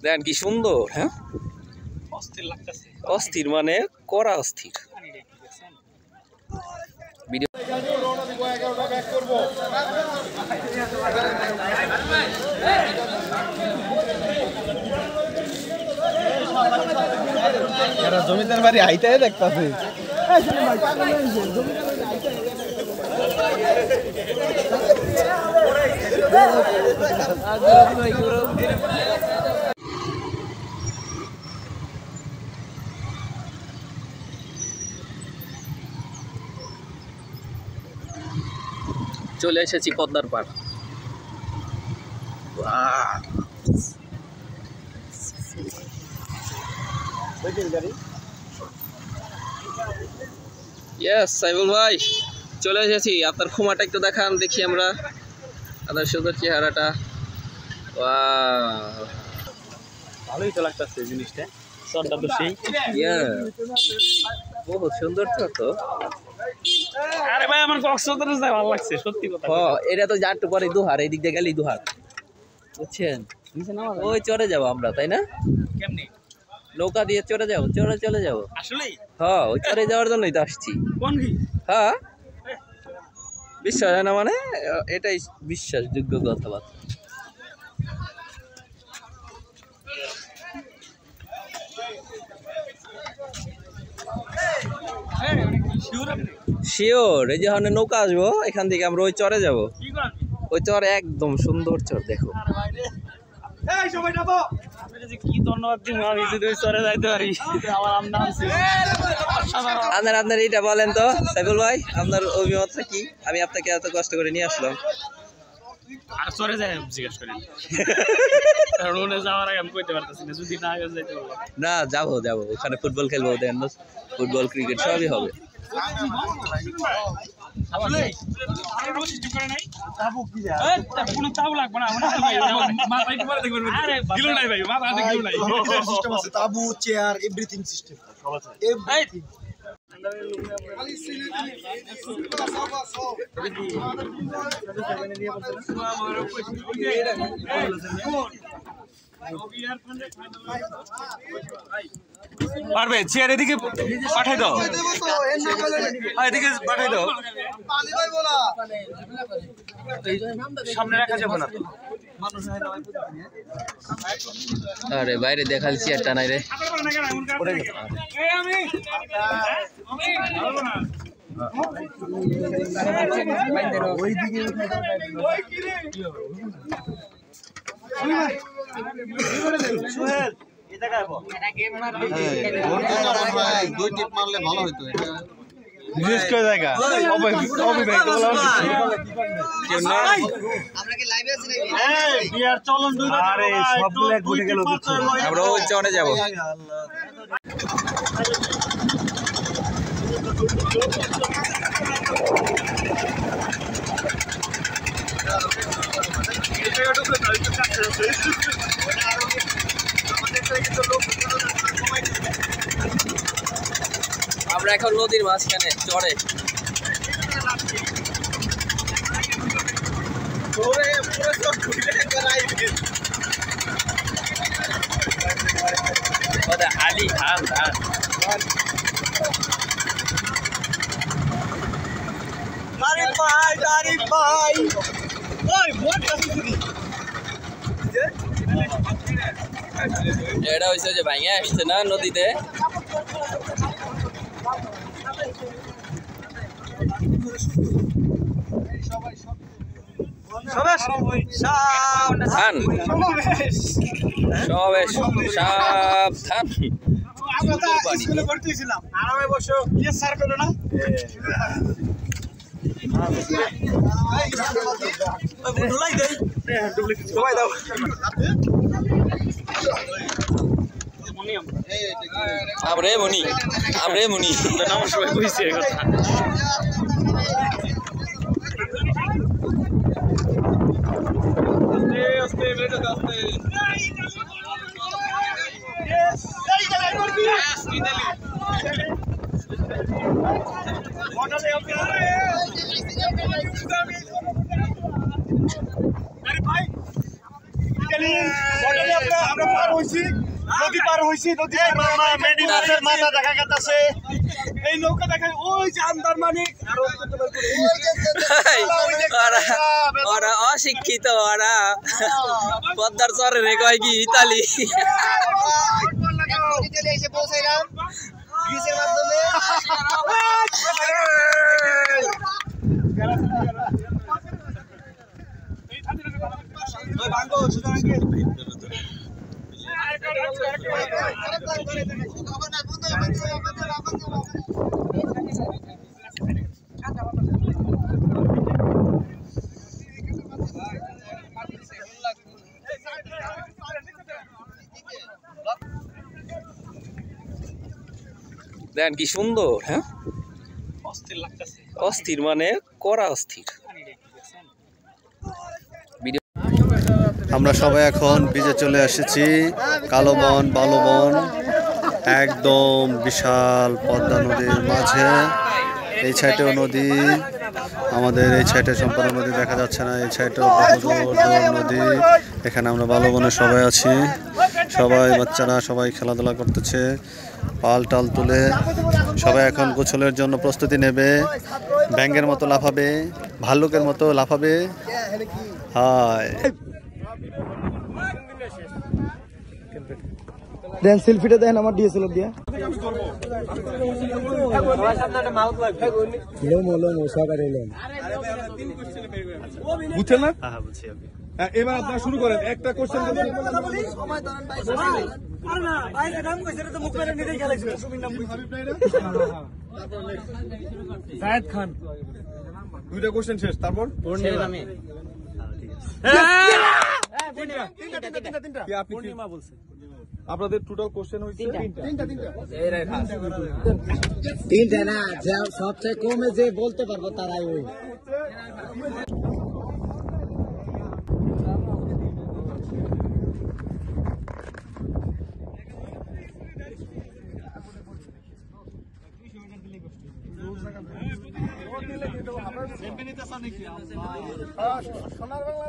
দেন কি সুন্দর। হ্যাঁ, অস্থির লাগতেছে। অস্থির মানে করা অস্থির। ভিডিও জমিদার বাড়ি আইতে দেখতেছে। চলে এসেছি পদ্মার পাড়। ইয়েস সাইবুল ভাই, চলে এসেছি। আপনার খুমাটা একটু দেখান দেখি আমরা, আপনার সুন্দর চেহারাটা। ভালোই তো লাগতেছে জিনিসটা। চরটা তো সেই বহুত সুন্দর চর তো। আরে ভাই আমার কক্সবাজারে যাই ভালো লাগছে সত্যি কথা। এটা তো যার পরে দুহার, এই দিক দিয়ে গেলেই দুহার, বুঝছেন? ওই চরে যাবো আমরা, তাই না? কেমনি নৌকা দিয়ে চরে যাবো, চলে যাবো আসলে? হ্যাঁ, ওই চরে যাওয়ার জন্যই তো আসছি। কোন কি? হ্যাঁ, বিশ্বাস হয় না মানে এটাই বিশ্বাসযোগ্য কথাবার্তা। শিওর, এই যে নৌকা আসবো এখান থেকে আমরা ওই চরে যাবো। ওই চর একদম সুন্দর চর, দেখো। কি ধন্যবাদ দিব আমি যদি ওই চরে যাইতে পারি। আমার নাম আপনার এইটা বলেন তো সাইফুল ভাই, আপনার অভিমতটা কি? আমি আপনাকে এত কষ্ট করে নিয়ে আসলাম। আর চরে যাই জিজ্ঞেস করেন, কারণ ওখানে যাওয়ার আগে আমি কইতে পারতেছি না। যদি না আগে যাইতে পারবো না, যাবো ওখানে ফুটবল খেলবো, দেন ফুটবল ক্রিকেট সবই হবে। তাবু, চেয়ার, এভরিথিং সিস্টেম। পারবে চেয়ার এদিকে পাঠাই দাও, এদিকে পাঠাই দাও, সামনে রাখা যাবে না তো। আরে বাইরে দেখাল চেয়ারটা নাই রে। দুই টিপ মারলে ভালো হইতো। আমরা ওই চরে যাবো। আমরা এখন নদীর মাঝখানে চরে। আলি ধান ধান এটা হয়েছে যে ভাইয়া আসছে না নদীতে। সাবধান, সাবধান। স্কুলে ভর্তি ছিলাম, আরামে বসো। ইয়ে স্যার করো না, ঢুলাই দেই, ঢুলাই দাও। আমরে মনি আমার সবাই কইছে এই কথা। নদী পার হইছি, নদী মামা মেডি মাছের মাথা দেখা গেছে। এই নৌকা দেখায় ওই যে আন্দারমানিক আর ওরা অশিক্ষিত, ওরা পদ্মার চরে রে কয় কি ইতালি। এসে পৌঁছাইলাম ব্রিজের মাধ্যমে। দেন কি সুন্দর, হ্যাঁ অস্থির লাগতেছে। অস্থির মানে করা অস্থির। আমরা সবাই এখন বিচে চলে এসেছি। কালো বন, বালো বন, একদম বিশাল পদ্মা নদীর মাঝে। এই সাইডেও নদী, আমাদের এই সাইডে সম্পূর্ণ নদী দেখা যাচ্ছে না। এই সাইডেও নদী। এখানে আমরা বালো বনে সবাই আছি, সবাই বাচ্চারা সবাই খেলাধুলা করতেছে, পাল টাল তুলে সবাই এখন গোসলের জন্য প্রস্তুতি নেবে। ব্যাঙের মতো লাফাবে, ভাল্লুকের মতো লাফাবে। হায় দেন সেলফিটা দেন আমার ডিএসএলআর দিয়ে। বুঝছেন না? হ্যাঁ বলছি আমি। এবার আপনারা শুরু করেন। একটা কোশ্চেন জায়েদ খান, দুইটা কোশ্চেন শেষ, তারপর কি আপনি পূর্ণিমা বলছেন? আপনাদের টোটাল কোশ্চেন হইছে তিনটা না, সবচেয়ে কমে যে বলতে পারবো তারাই ওই। সোনার বাংলা